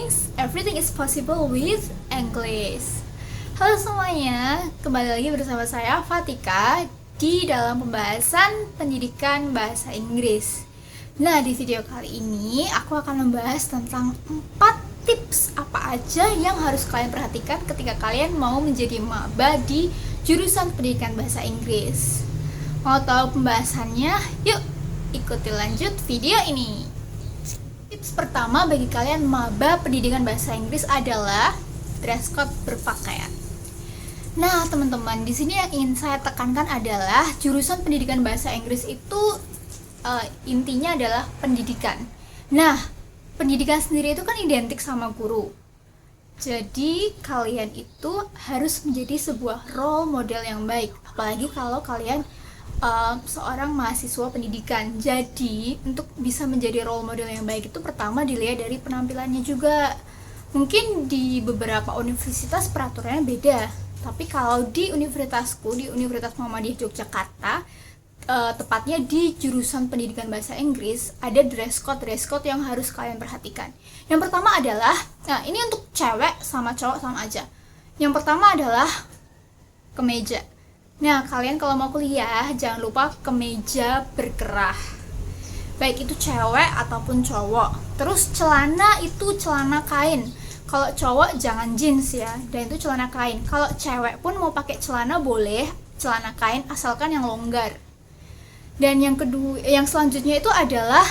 things, everything is possible with English. Halo semuanya, kembali lagi bersama saya Fatika di dalam pembahasan pendidikan bahasa Inggris. Nah, di video kali ini aku akan membahas tentang 4 tips apa aja yang harus kalian perhatikan ketika kalian mau menjadi maba di jurusan pendidikan bahasa Inggris. Mau tahu pembahasannya? Yuk, ikuti lanjut video ini. Tips pertama bagi kalian maba pendidikan bahasa Inggris adalah dress code berpakaian. Nah, teman-teman, di sini yang ingin saya tekankan adalah jurusan pendidikan bahasa Inggris itu intinya adalah pendidikan. Nah, pendidikan sendiri itu kan identik sama guru. Jadi, kalian itu harus menjadi sebuah role model yang baik. Apalagi kalau kalian seorang mahasiswa pendidikan. Jadi, untuk bisa menjadi role model yang baik itu pertama dilihat dari penampilannya juga. Mungkin di beberapa universitas peraturannya beda. Tapi kalau di universitasku, di Universitas Muhammadiyah Yogyakarta, tepatnya di jurusan pendidikan bahasa Inggris, ada dress code yang harus kalian perhatikan. Yang pertama adalah, nah ini untuk cewek sama cowok sama aja. Yang pertama adalah kemeja. Nah, kalian kalau mau kuliah jangan lupa kemeja berkerah, baik itu cewek ataupun cowok. Terus celana itu celana kain. Kalau cowok jangan jeans ya, dan itu celana kain. Kalau cewek pun mau pakai celana boleh, celana kain asalkan yang longgar. Dan yang kedua, yang selanjutnya itu adalah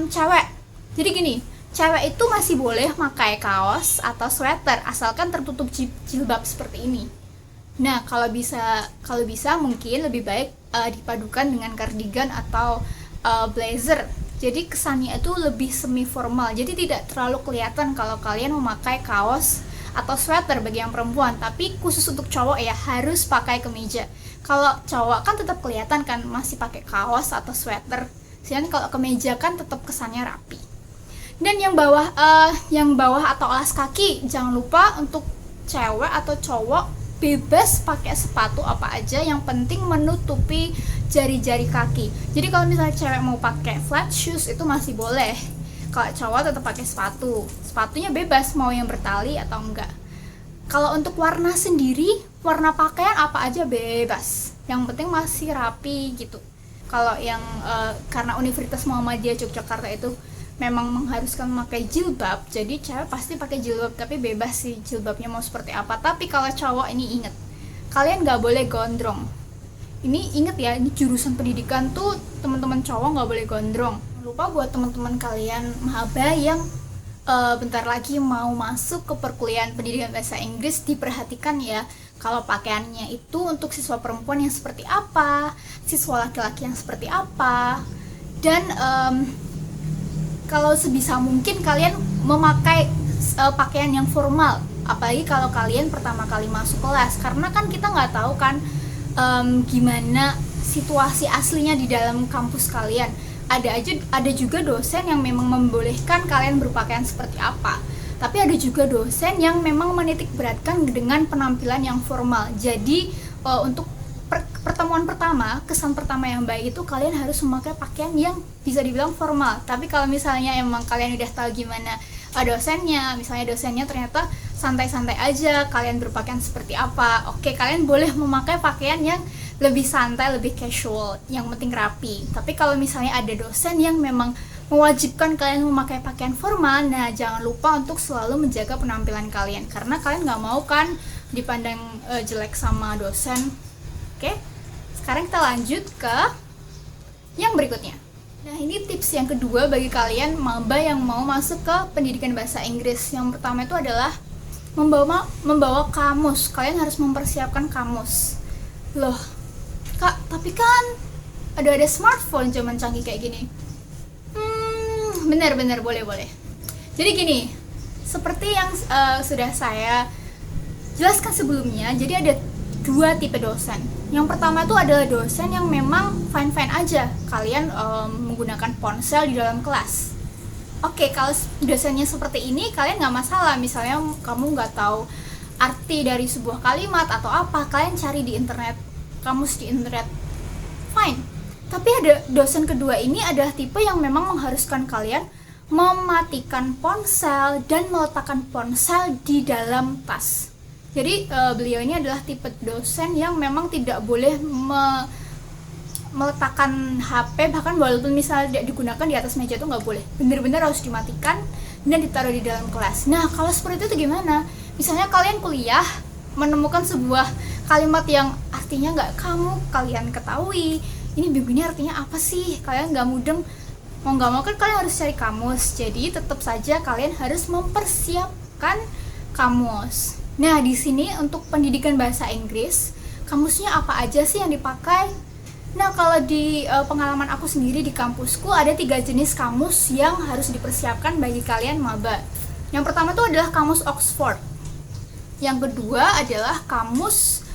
cewek. Jadi gini, cewek itu masih boleh pakai kaos atau sweater asalkan tertutup jilbab seperti ini. Nah, kalau bisa mungkin lebih baik dipadukan dengan cardigan atau blazer. Jadi kesannya itu lebih semi formal. Jadi tidak terlalu kelihatan kalau kalian memakai kaos atau sweater bagi yang perempuan. Tapi khusus untuk cowok ya harus pakai kemeja. Kalau cowok kan tetap kelihatan kan masih pakai kaos atau sweater. Sedangkan kalau kemeja kan tetap kesannya rapi. Dan yang bawah atau alas kaki jangan lupa untuk cewek atau cowok bebas pakai sepatu apa aja, yang penting menutupi jari-jari kaki. Jadi kalau misalnya cewek mau pakai flat shoes itu masih boleh. Kalau cowok tetap pakai sepatu. Sepatunya bebas mau yang bertali atau enggak. Kalau untuk warna sendiri, warna pakaian apa aja bebas. Yang penting masih rapi gitu. Kalau yang karena Universitas Muhammadiyah Yogyakarta itu memang mengharuskan memakai jilbab, jadi cewek pasti pakai jilbab, tapi bebas sih jilbabnya mau seperti apa. Tapi kalau cowok ini inget, kalian nggak boleh gondrong. Ini inget ya, ini jurusan pendidikan tuh teman-teman cowok nggak boleh gondrong. Lupa buat teman-teman kalian maba yang bentar lagi mau masuk ke perkuliahan pendidikan bahasa Inggris, diperhatikan ya kalau pakaiannya itu untuk siswa perempuan yang seperti apa, siswa laki-laki yang seperti apa, dan kalau sebisa mungkin kalian memakai pakaian yang formal, apalagi kalau kalian pertama kali masuk kelas, karena kan kita nggak tahu kan gimana situasi aslinya di dalam kampus kalian. Ada juga dosen yang memang membolehkan kalian berpakaian seperti apa, tapi ada juga dosen yang memang menitik beratkan dengan penampilan yang formal. Jadi untuk pertemuan pertama, kesan pertama yang baik itu kalian harus memakai pakaian yang bisa dibilang formal. Tapi kalau misalnya emang kalian udah tahu gimana dosennya, misalnya dosennya ternyata santai-santai aja, kalian berpakaian seperti apa, oke, kalian boleh memakai pakaian yang lebih santai, lebih casual, yang penting rapi. Tapi kalau misalnya ada dosen yang memang mewajibkan kalian memakai pakaian formal, nah jangan lupa untuk selalu menjaga penampilan kalian, karena kalian nggak mau kan dipandang jelek sama dosen. Oke, sekarang kita lanjut ke yang berikutnya. Nah, ini tips yang kedua bagi kalian maba yang mau masuk ke pendidikan bahasa Inggris. Yang pertama itu adalah membawa kamus. Kalian harus mempersiapkan kamus. Loh, Kak, tapi kan ada smartphone zaman canggih kayak gini. Benar, boleh. Jadi gini, seperti yang sudah saya jelaskan sebelumnya, jadi ada 2 tipe dosen. Yang pertama itu adalah dosen yang memang fine-fine aja kalian menggunakan ponsel di dalam kelas. Oke, kalau dosennya seperti ini kalian nggak masalah. Misalnya kamu nggak tahu arti dari sebuah kalimat atau apa, kalian cari di internet, kamus di internet, fine. Tapi ada dosen kedua ini adalah tipe yang memang mengharuskan kalian mematikan ponsel dan meletakkan ponsel di dalam tas. Jadi beliau ini adalah tipe dosen yang memang tidak boleh meletakkan HP, bahkan walaupun misalnya tidak digunakan di atas meja itu nggak boleh, benar-benar harus dimatikan dan ditaruh di dalam kelas. Nah kalau seperti itu gimana? Misalnya kalian kuliah menemukan sebuah kalimat yang artinya kalian ketahui, ini bingung ini artinya apa sih, kalian nggak mudeng, mau nggak mau kan kalian harus cari kamus. Jadi tetap saja kalian harus mempersiapkan kamus. Nah di sini untuk pendidikan bahasa Inggris, kamusnya apa aja sih yang dipakai? Nah kalau di pengalaman aku sendiri di kampusku ada 3 jenis kamus yang harus dipersiapkan bagi kalian maba. Yang pertama itu adalah kamus Oxford. Yang kedua adalah kamus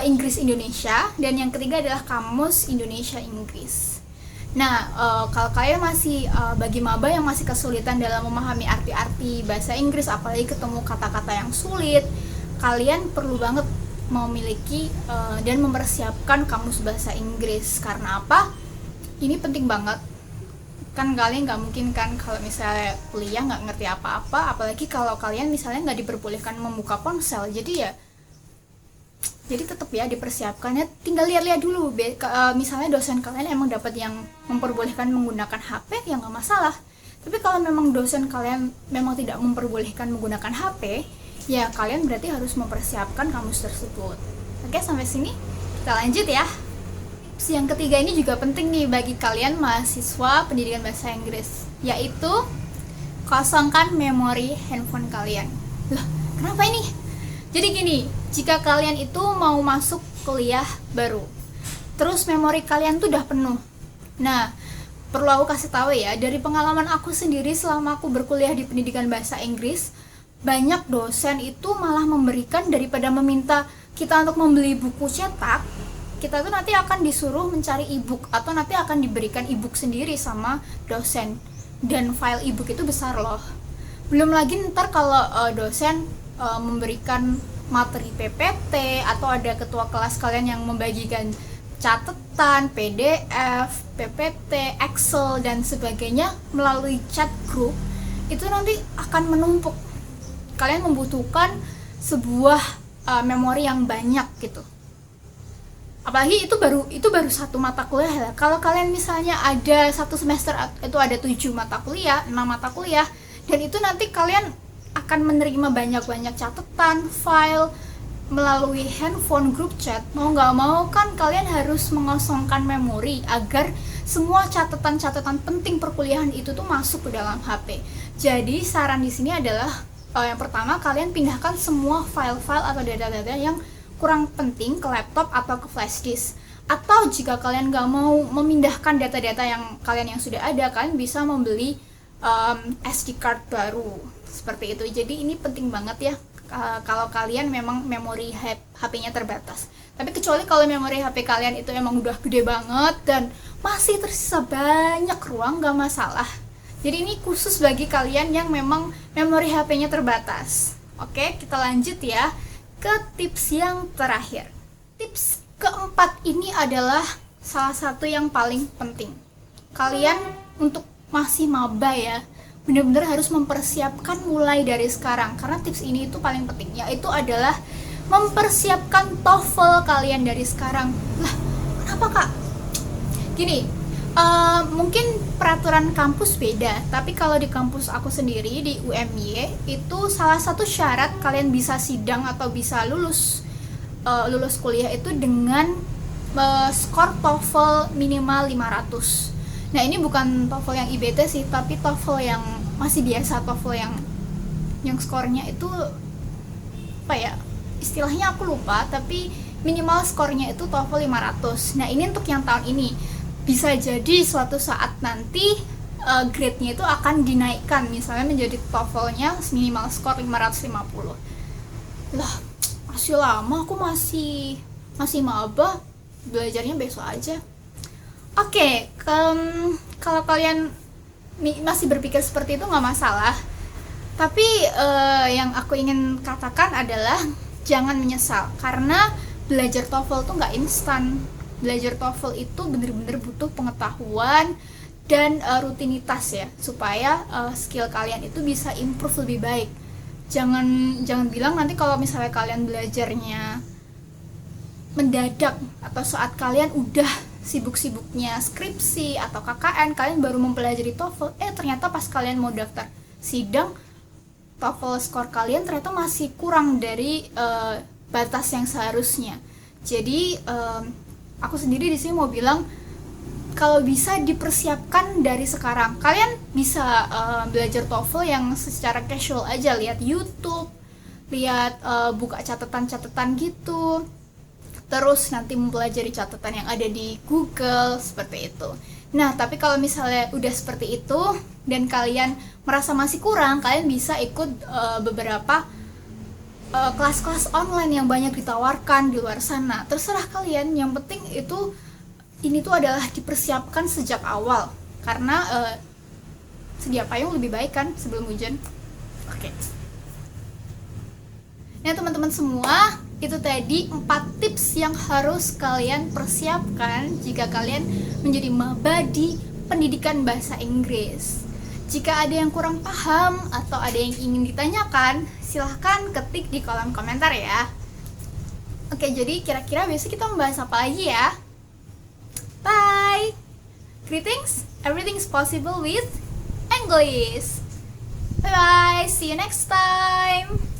Inggris Indonesia, dan yang ketiga adalah kamus Indonesia Inggris. Nah kalau kalian masih bagi maba yang masih kesulitan dalam memahami arti-arti bahasa Inggris, apalagi ketemu kata-kata yang sulit, kalian perlu banget memiliki dan mempersiapkan kamus bahasa Inggris. Karena apa? Ini penting banget. Kan kalian nggak mungkin kan kalau misalnya kuliah nggak ngerti apa-apa, apalagi kalau kalian misalnya nggak diperbolehkan membuka ponsel. Jadi tetap ya dipersiapkannya. Tinggal lihat-lihat dulu. Misalnya dosen kalian emang dapat yang memperbolehkan menggunakan HP, ya nggak masalah. Tapi kalau memang dosen kalian memang tidak memperbolehkan menggunakan HP, ya kalian berarti harus mempersiapkan kamus tersebut. Oke, sampai sini kita lanjut ya. Tips yang ketiga ini juga penting nih bagi kalian mahasiswa pendidikan bahasa Inggris, yaitu kosongkan memori handphone kalian. Loh, kenapa ini? Jadi gini, jika kalian itu mau masuk kuliah baru, terus memori kalian tuh udah penuh. Nah, perlu aku kasih tahu ya, dari pengalaman aku sendiri selama aku berkuliah di pendidikan bahasa Inggris, banyak dosen itu malah memberikan daripada meminta kita untuk membeli buku cetak, kita tuh nanti akan disuruh mencari ebook, atau nanti akan diberikan ebook sendiri sama dosen, dan file ebook itu besar loh. Belum lagi ntar kalau dosen memberikan materi PPT, atau ada ketua kelas kalian yang membagikan catatan, PDF, PPT, Excel dan sebagainya melalui chat group, itu nanti akan menumpuk. Kalian membutuhkan sebuah memori yang banyak gitu. Apalagi itu baru satu mata kuliah ya. Kalau kalian misalnya ada satu semester itu ada 7 mata kuliah, 6 mata kuliah, dan itu nanti kalian akan menerima banyak-banyak catatan, file melalui handphone group chat. Mau nggak mau kan kalian harus mengosongkan memori agar semua catatan-catatan penting perkuliahan itu tuh masuk ke dalam HP. Jadi saran di sini adalah yang pertama, kalian pindahkan semua file-file atau data-data yang kurang penting ke laptop atau ke flash disk. Atau jika kalian nggak mau memindahkan data-data yang kalian yang sudah ada, kalian bisa membeli SD card baru seperti itu. Jadi ini penting banget ya kalau kalian memang memori HP-nya terbatas. Tapi kecuali kalau memori HP kalian itu emang udah gede banget dan masih tersisa banyak ruang, nggak masalah. Jadi ini khusus bagi kalian yang memang memori HP-nya terbatas. Oke, kita lanjut ya ke tips yang terakhir. Tips keempat ini adalah salah satu yang paling penting. Kalian untuk masih maba ya, benar-benar harus mempersiapkan mulai dari sekarang. Karena tips ini itu paling penting, yaitu adalah mempersiapkan TOEFL kalian dari sekarang. Lah, kenapa kak? Gini, mungkin peraturan kampus beda, tapi kalau di kampus aku sendiri di UMY itu salah satu syarat kalian bisa sidang atau bisa lulus kuliah itu dengan skor TOEFL minimal 500. Nah ini bukan TOEFL yang IBT sih, tapi TOEFL yang masih biasa, TOEFL yang skornya itu apa ya, istilahnya aku lupa, tapi minimal skornya itu TOEFL 500. Nah ini untuk yang tahun ini. Bisa jadi suatu saat nanti grade-nya itu akan dinaikkan, misalnya menjadi TOEFL-nya minimal skor 550. Lah, masih lama, aku masih maba, belajarnya besok aja. Oke, kalau kalian masih berpikir seperti itu nggak masalah. Tapi yang aku ingin katakan adalah jangan menyesal, karena belajar TOEFL tuh nggak instan. Belajar TOEFL itu bener-bener butuh pengetahuan dan rutinitas ya, supaya skill kalian itu bisa improve lebih baik. Jangan bilang nanti kalau misalnya kalian belajarnya mendadak atau saat kalian udah sibuk-sibuknya skripsi atau KKN, kalian baru mempelajari TOEFL, ternyata pas kalian mau daftar sidang TOEFL skor kalian ternyata masih kurang dari batas yang seharusnya. Jadi aku sendiri di sini mau bilang, kalau bisa dipersiapkan dari sekarang. Kalian bisa belajar TOEFL yang secara casual aja, lihat YouTube, lihat buka catatan-catatan gitu, terus nanti mempelajari catatan yang ada di Google, seperti itu. Nah, tapi kalau misalnya udah seperti itu dan kalian merasa masih kurang, kalian bisa ikut beberapa kelas-kelas online yang banyak ditawarkan di luar sana. Terserah kalian, yang penting itu ini tuh adalah dipersiapkan sejak awal, karena sedia payung lebih baik kan sebelum hujan. Oke. Nah teman-teman semua, itu tadi 4 tips yang harus kalian persiapkan jika kalian menjadi maba di pendidikan bahasa Inggris. Jika ada yang kurang paham atau ada yang ingin ditanyakan, silahkan ketik di kolom komentar ya. Oke, jadi kira-kira besok kita membahas apa lagi ya? Bye! Greetings, everything's possible with English. Bye bye, see you next time!